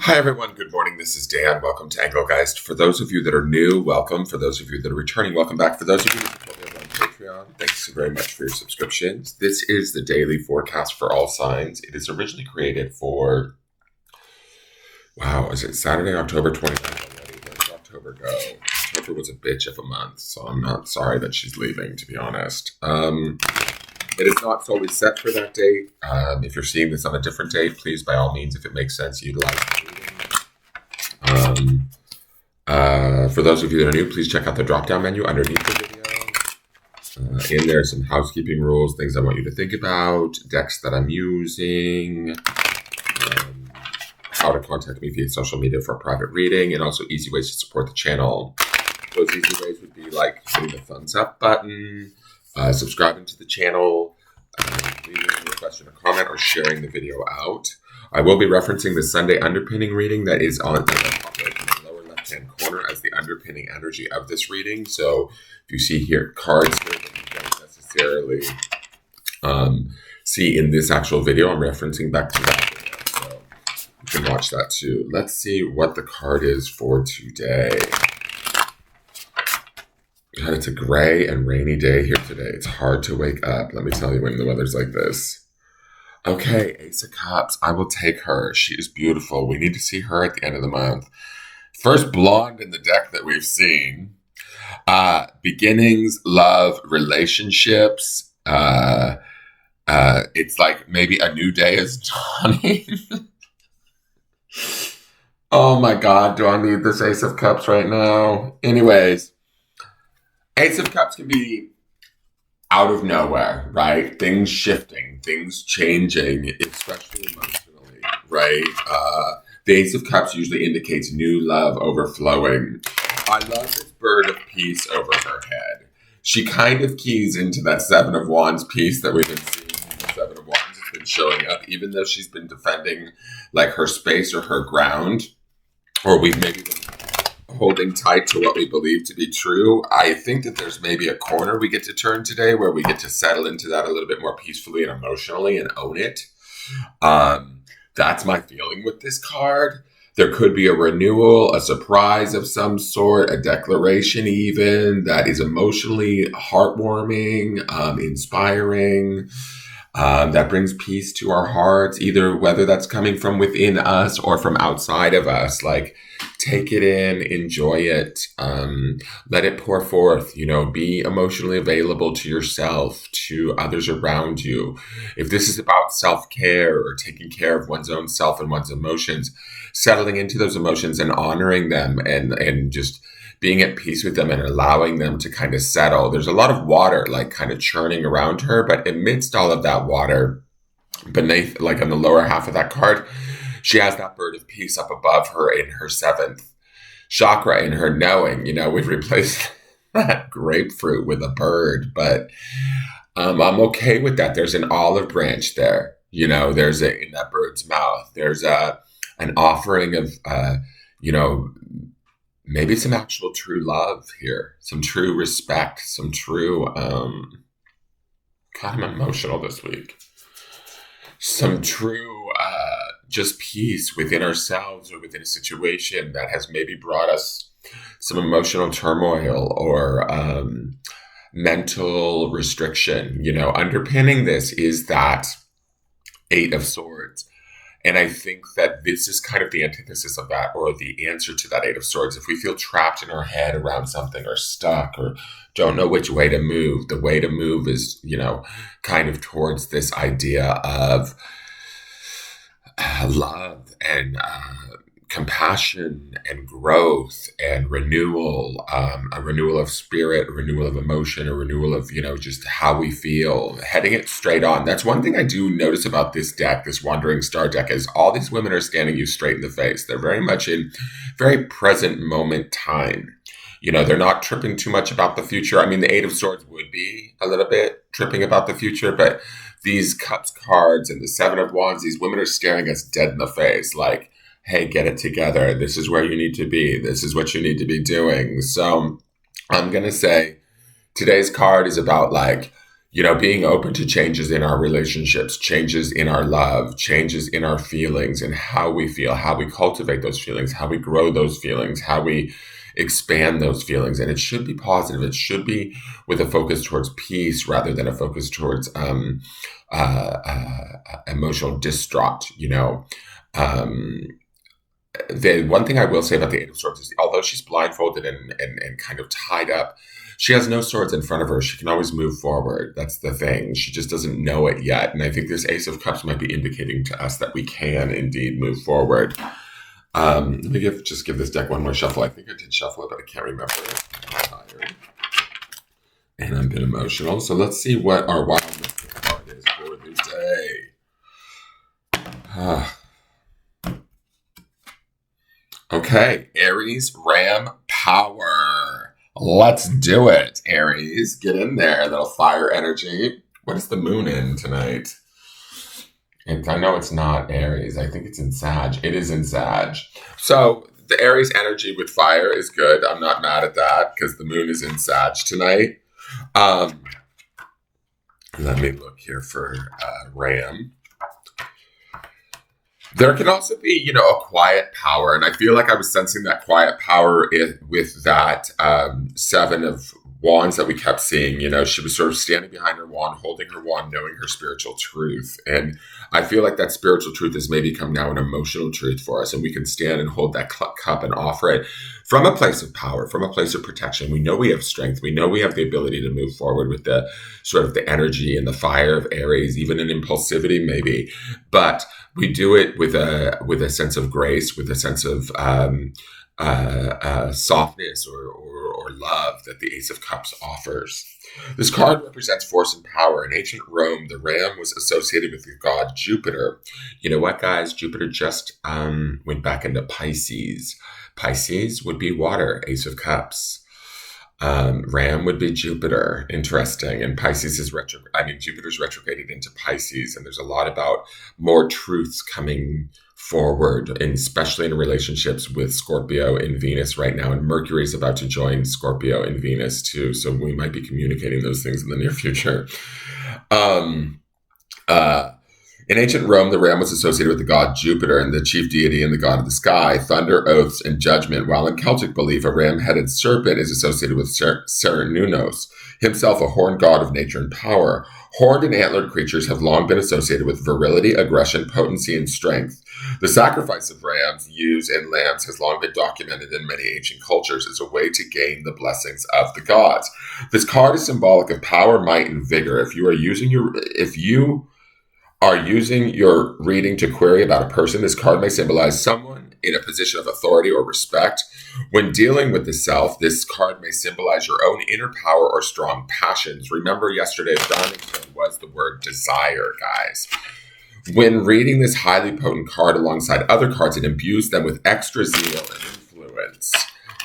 Hi everyone, good morning. This is Dan. Welcome to Engelgeist. For those of you that are new, welcome. For those of you that are returning, welcome back. For those of you that support me on Patreon, thanks so very much for your subscriptions. This is the daily forecast for all signs. It is originally created for, is it Saturday, October 29th already? Where does October go? October was a bitch of a month, so I'm not sorry that she's leaving, to be honest. It is not solely set for that date. If you're seeing this on a different date, please, by all means, if it makes sense, utilize the reading. For those of you that are new, please check out the drop-down menu underneath the video. In there are some housekeeping rules, things I want you to think about, decks that I'm using, how to contact me via social media for a private reading, and also easy ways to support the channel. Those easy ways would be like hitting the thumbs up button, subscribing to the channel, leaving a question or comment, or sharing the video out. I will be referencing the Sunday underpinning reading that is on the lower left-hand corner as the underpinning energy of this reading. So if you see here cards here that you don't necessarily see in this actual video, I'm referencing back to that video. So you can watch that too. Let's see what the card is for today. God, it's a gray and rainy day here today. It's hard to wake up. Let me tell you when the weather's like this. Okay, Ace of Cups. I will take her. She is beautiful. We need to see her at the end of the month. First blonde in the deck that we've seen. Beginnings, love, relationships. It's like maybe a new day is dawning. Oh my God, do I need this Ace of Cups right now? Anyways. Ace of Cups can be out of nowhere, right? Things shifting, things changing, especially emotionally, right? The Ace of Cups usually indicates new love overflowing. I love this bird of peace over her head. She kind of keys into that Seven of Wands piece that we've been seeing. The Seven of Wands has been showing up, even though she's been defending like her space or her ground, or we've maybe been holding tight to what we believe to be true. I think that there's maybe a corner we get to turn today where we get to settle into that a little bit more peacefully and emotionally and own it. That's my feeling with this card. There could be a renewal, a surprise of some sort, a declaration even that is emotionally heartwarming, inspiring, that brings peace to our hearts, either whether that's coming from within us or from outside of us. Like, take it in, enjoy it, let it pour forth, be emotionally available to yourself, to others around you. If this is about self-care or taking care of one's own self and one's emotions, settling into those emotions and honoring them and just being at peace with them and allowing them to kind of settle. There's a lot of water like kind of churning around her, but amidst all of that water, beneath, like on the lower half of that card, she has that bird of peace up above her in her seventh chakra, in her knowing. We've replaced that grapefruit with a bird, but I'm okay with that. There's an olive branch there. There's in that bird's mouth. There's an offering of, maybe some actual true love here, some true respect, some true, God, I'm emotional this week. Some true, just peace within ourselves or within a situation that has maybe brought us some emotional turmoil or mental restriction. Underpinning this is that Eight of Swords. And I think that this is kind of the antithesis of that, or the answer to that Eight of Swords. If we feel trapped in our head around something or stuck or don't know which way to move, the way to move is, kind of towards this idea of love and compassion and growth and renewal, a renewal of spirit, a renewal of emotion, a renewal of, just how we feel, heading it straight on. That's one thing I do notice about this deck, this Wandering Star deck, is all these women are standing you straight in the face. They're very much in very present moment time. They're not tripping too much about the future. I mean, the Eight of Swords would be a little bit tripping about the future, but these Cups cards and the Seven of Wands, these women are staring us dead in the face, like, hey, get it together. This is where you need to be. This is what you need to be doing. So I'm going to say today's card is about being open to changes in our relationships, changes in our love, changes in our feelings and how we feel, how we cultivate those feelings, how we grow those feelings, how we expand those feelings. And it should be positive. It should be with a focus towards peace rather than a focus towards emotional distraught, The one thing I will say about the Eight of Swords is, although she's blindfolded and kind of tied up, she has no swords in front of her. She can always move forward. That's the thing. She just doesn't know it yet. And I think this Ace of Cups might be indicating to us that we can indeed move forward. Let me just give this deck one more shuffle. I think I did shuffle it, but I can't remember. I'm tired. And I'm a bit emotional. So let's see what our wildness card is for the day. Okay, Aries, Ram, Power. Let's do it, Aries. Get in there. That'll fire energy. What is the moon in tonight? And I know it's not Aries. I think it's in Sag. It is in Sag. So the Aries energy with fire is good. I'm not mad at that because the moon is in Sag tonight. Let me look here for Ram. There can also be, a quiet power. And I feel like I was sensing that quiet power with that Seven of Wands that we kept seeing. She was sort of standing behind her wand, holding her wand, knowing her spiritual truth. And I feel like that spiritual truth has maybe become now an emotional truth for us. And we can stand and hold that cup and offer it from a place of power, from a place of protection. We know we have strength. We know we have the ability to move forward with the sort of the energy and the fire of Aries, even in impulsivity maybe. But we do it with a sense of grace, with a sense of softness or love that the Ace of Cups offers. This card represents force and power. In ancient Rome, the ram was associated with the god Jupiter. You know what, guys? Jupiter just went back into Pisces. Pisces would be water, Ace of Cups. Ram would be Jupiter. Interesting. And Pisces is Jupiter's retrograded into Pisces. And there's a lot about more truths coming forward, and especially in relationships with Scorpio and Venus right now. And Mercury is about to join Scorpio and Venus too. So we might be communicating those things in the near future. In ancient Rome, the ram was associated with the god Jupiter and the chief deity and the god of the sky, thunder, oaths, and judgment, while in Celtic belief, a ram-headed serpent is associated with Cernunnos, himself a horned god of nature and power. Horned and antlered creatures have long been associated with virility, aggression, potency, and strength. The sacrifice of rams, ewes, and lambs has long been documented in many ancient cultures as a way to gain the blessings of the gods. This card is symbolic of power, might, and vigor. If you are using your reading to query about a person, this card may symbolize someone in a position of authority or respect. When dealing with the self, this card may symbolize your own inner power or strong passions. Remember, yesterday's Darlington was the word desire, guys. When reading this highly potent card alongside other cards, it imbues them with extra zeal and influence.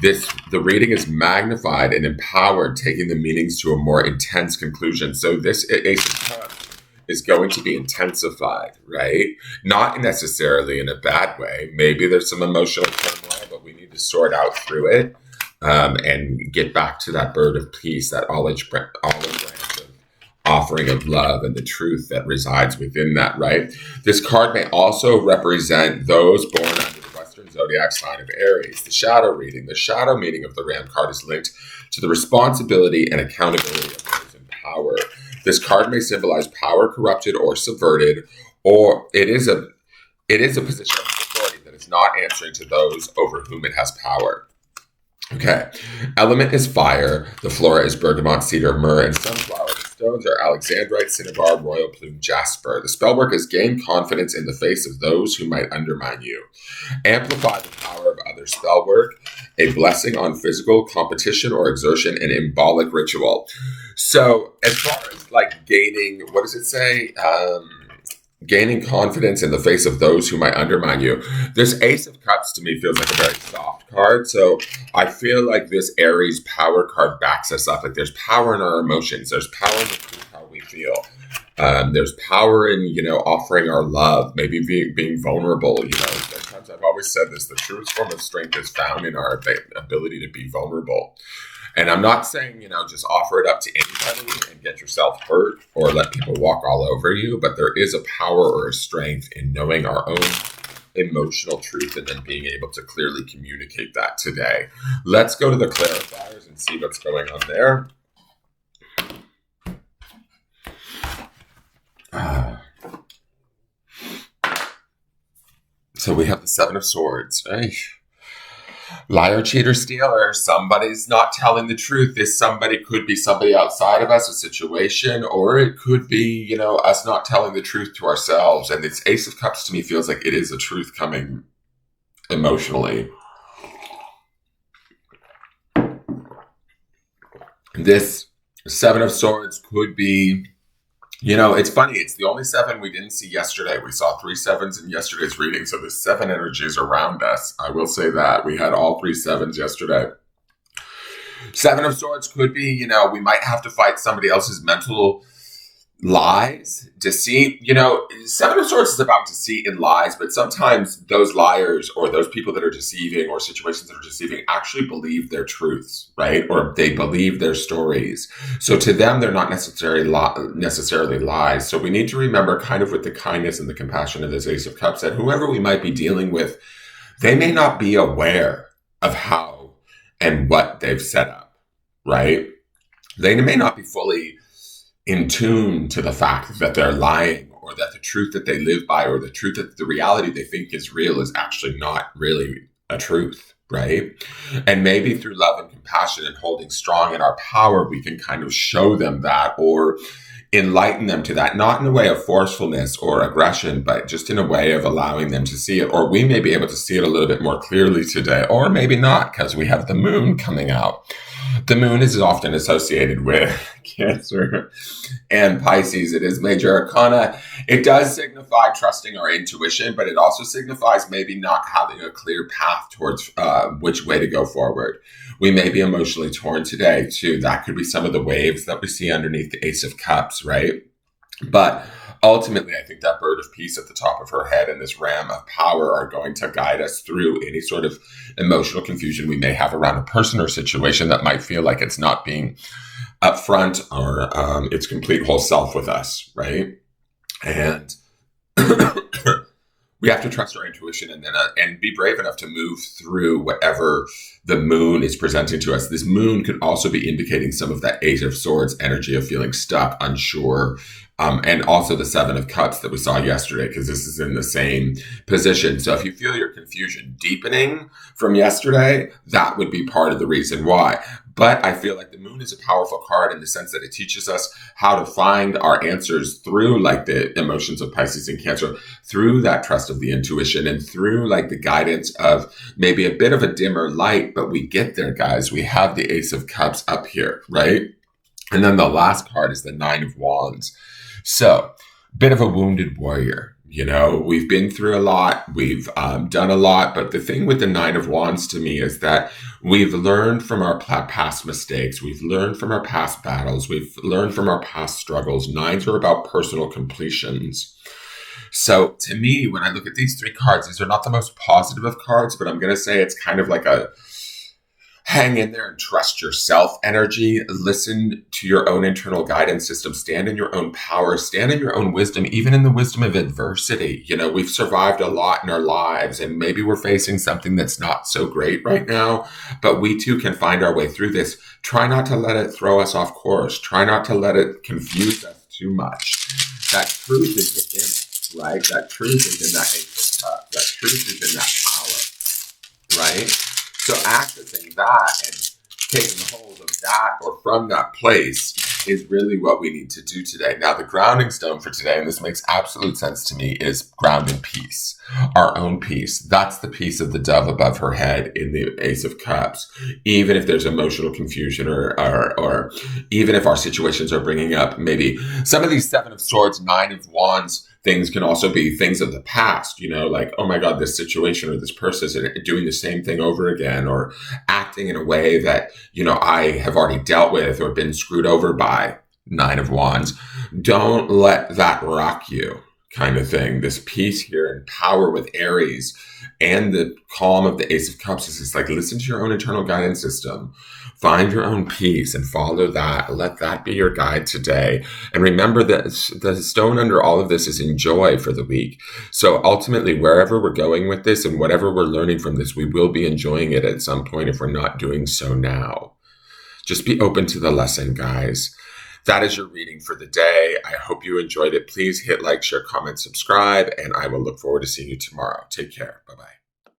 The reading is magnified and empowered, taking the meanings to a more intense conclusion. So this Ace of Cups is going to be intensified, right? Not necessarily in a bad way. Maybe there's some emotional turmoil, but we need to sort out through it and get back to that bird of peace, that olive branch of offering of love and the truth that resides within that, right? This card may also represent those born under the Western zodiac sign of Aries. The shadow reading, the shadow meaning of the ram card is linked to the responsibility and accountability of those in power. This card may symbolize power corrupted or subverted, or it is a position of authority that is not answering to those over whom it has power. Okay. Element is fire. The flora is bergamot, cedar, myrrh, and sunflower. The stones are alexandrite, cinnabar, royal plume, jasper. The spellwork is gain confidence in the face of those who might undermine you. Amplify the power of other spellwork. A blessing on physical competition or exertion, and embolic ritual. So as far as gaining, what does it say? Gaining confidence in the face of those who might undermine you. This Ace of Cups to me feels like a very soft card. So I feel like this Aries power card backs us up. There's power in our emotions. There's power in how we feel. There's power in, offering our love, maybe being vulnerable. Sometimes I've always said this, the truest form of strength is found in our ability to be vulnerable. And I'm not saying, just offer it up to anybody. anybody and get yourself hurt or let people walk all over you, but there is a power or a strength in knowing our own emotional truth and then being able to clearly communicate that today. Let's go to the clarifiers and see what's going on there. So we have the Seven of Swords. Hey. Liar, cheater, stealer. Somebody's not telling the truth. This somebody could be somebody outside of us, a situation, or it could be, us not telling the truth to ourselves. And this Ace of Cups to me feels like it is a truth coming emotionally. This Seven of Swords could be, it's funny. It's the only seven we didn't see yesterday. We saw 3 sevens in yesterday's reading. So there's 7 energies around us. I will say that. We had all 3 sevens yesterday. Seven of Swords could be, we might have to fight somebody else's mental lies, deceit. Seven of Swords is about deceit and lies, but sometimes those liars or those people that are deceiving or situations that are deceiving actually believe their truths, right? Or they believe their stories. So to them, they're not necessarily lies. So we need to remember, kind of with the kindness and the compassion of this Ace of Cups, that whoever we might be dealing with, they may not be aware of how and what they've set up, right? They may not be fully in tune to the fact that they're lying, or that the truth that they live by, or the truth that the reality they think is real is actually not really a truth, right? And maybe through love and compassion and holding strong in our power, we can kind of show them that or enlighten them to that, not in a way of forcefulness or aggression, but just in a way of allowing them to see it. Or we may be able to see it a little bit more clearly today, or maybe not, because we have the moon coming out. The moon is often associated with Cancer and Pisces. It is major arcana. It does signify trusting our intuition, but it also signifies maybe not having a clear path towards which way to go forward. We may be emotionally torn today too. That could be some of the waves that we see underneath the Ace of Cups, right? But ultimately, I think that bird of peace at the top of her head and this ram of power are going to guide us through any sort of emotional confusion we may have around a person or situation that might feel like it's not being upfront or its complete whole self with us, right? And we have to trust our intuition and then and be brave enough to move through whatever the moon is presenting to us. This moon could also be indicating some of that Eight of Swords energy of feeling stuck, unsure, and also the Seven of Cups that we saw yesterday, because this is in the same position. So if you feel your confusion deepening from yesterday, that would be part of the reason why. But I feel like the moon is a powerful card in the sense that it teaches us how to find our answers through like the emotions of Pisces and Cancer, through that trust of the intuition, and through like the guidance of maybe a bit of a dimmer light, but we get there, guys. We have the Ace of Cups up here, right? And then the last card is the Nine of Wands. So, bit of a wounded warrior. We've been through a lot. We've done a lot. But the thing with the Nine of Wands to me is that we've learned from our past mistakes. We've learned from our past battles. We've learned from our past struggles. Nines are about personal completions. So to me, when I look at these 3 cards, these are not the most positive of cards, but I'm going to say it's kind of like a hang in there and trust yourself energy. Listen to your own internal guidance system. Stand in your own power. Stand in your own wisdom, even in the wisdom of adversity. We've survived a lot in our lives, and maybe we're facing something that's not so great right now, but we too can find our way through this. Try not to let it throw us off course. Try not to let it confuse us too much. That truth is within us, right? That truth is in that Ace of Cups. That truth is in that power, right? So accessing that and taking hold of that or from that place is really what we need to do today. Now, the grounding stone for today, and this makes absolute sense to me, is ground in peace, our own peace. That's the peace of the dove above her head in the Ace of Cups. Even if there's emotional confusion or even if our situations are bringing up maybe some of these Seven of Swords, Nine of Wands, things can also be things of the past, like, oh my God, this situation or this person is doing the same thing over again, or acting in a way that, I have already dealt with or been screwed over by. Nine of Wands. Don't let that rock you. kind of thing. This peace here and power with Aries and the calm of the Ace of Cups is just like, listen to your own internal guidance system. Find your own peace and follow that. Let that be your guide today. And remember that the stone under all of this is enjoy for the week. So ultimately, wherever we're going with this and whatever we're learning from this, we will be enjoying it at some point if we're not doing so now. Just be open to the lesson, guys. That is your reading for the day. I hope you enjoyed it. Please hit like, share, comment, subscribe, and I will look forward to seeing you tomorrow. Take care. Bye-bye.